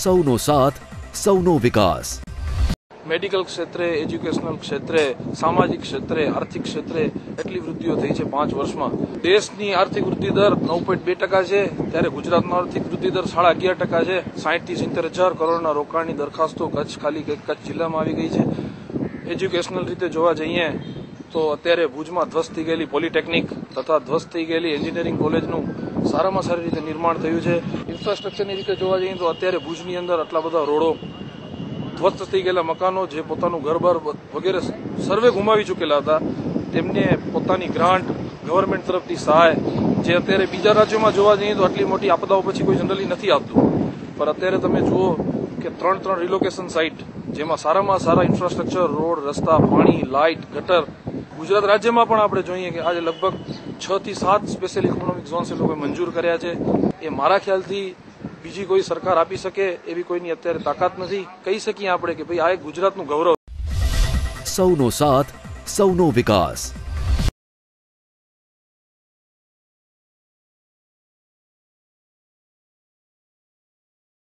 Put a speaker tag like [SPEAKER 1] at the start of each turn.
[SPEAKER 1] સૌનો સાથ સૌનો વિકાસ।
[SPEAKER 2] મેડિકલ ક્ષેત્રે, એજ્યુકેશનલ ક્ષેત્રે, સામાજિક ક્ષેત્રે, આર્થિક ક્ષેત્રે એટલી વૃદ્ધિઓ થઈ છે 5 વર્ષમાં। દેશની આર્થિક વૃદ્ધિ દર 9.2% છે, ત્યારે ગુજરાતનો આર્થિક વૃદ્ધિ દર 11.5% છે। 60 થી 70 હજાર કરોડના રોકાણની દરખાસ્તો કચ્છ જિલ્લામાં આવી ગઈ છે। એજ્યુકેશનલ રીતે જોવા જઈએ તો અત્યારે ભુજમાં ધ્વસ્ત થઈ ગયેલી પોલિટેકનિક તથા ધ્વસ્ત થઈ ગયેલી એન્જિનિયરિંગ કોલેજનું સારામાં સારી રીતે નિર્માણ થયું છે। ઇન્ફ્રાસ્ટ્રક્ચરની રીતે જોવા જઈએ તો અત્યારે ભુજની અંદર આટલા બધા રોડો, ધ્વસ્ત થઈ ગયેલા મકાનો જે પોતાનું ઘરબાર વગેરે સર્વે ગુમાવી ચૂકેલા હતા, તેમને પોતાની ગ્રાન્ટ, ગવર્મેન્ટ તરફથી સહાય, જે અત્યારે બીજા રાજ્યોમાં જોવા જઈએ તો આટલી મોટી આપદાઓ પછી કોઈ જનરલી નથી આપતું, પણ અત્યારે તમે જુઓ કે 3 રિલોકેશન સાઇટ, જેમાં સારામાં સારા ઇન્ફ્રાસ્ટ્રક્ચર, રોડ, રસ્તા, પાણી, લાઇટ, ગટર, ગુજરાત રાજ્યમાં પણ આપણે જોઈએ કે આજે લગભગ 6 થી 7 સ્પેશિયલ ઇકોનોમિક ઝોન્સ એ લોકોએ મંજૂર કર્યા છે। એ મારા ખ્યાલથી બીજી કોઈ સરકાર આપી શકે એવી કોઈની અત્યારે તાકાત નથી। કહી શકીએ આપણે કે ભાઈ આ એક ગુજરાતનું ગૌરવ।
[SPEAKER 1] સૌનો સાથ સૌનો વિકાસ।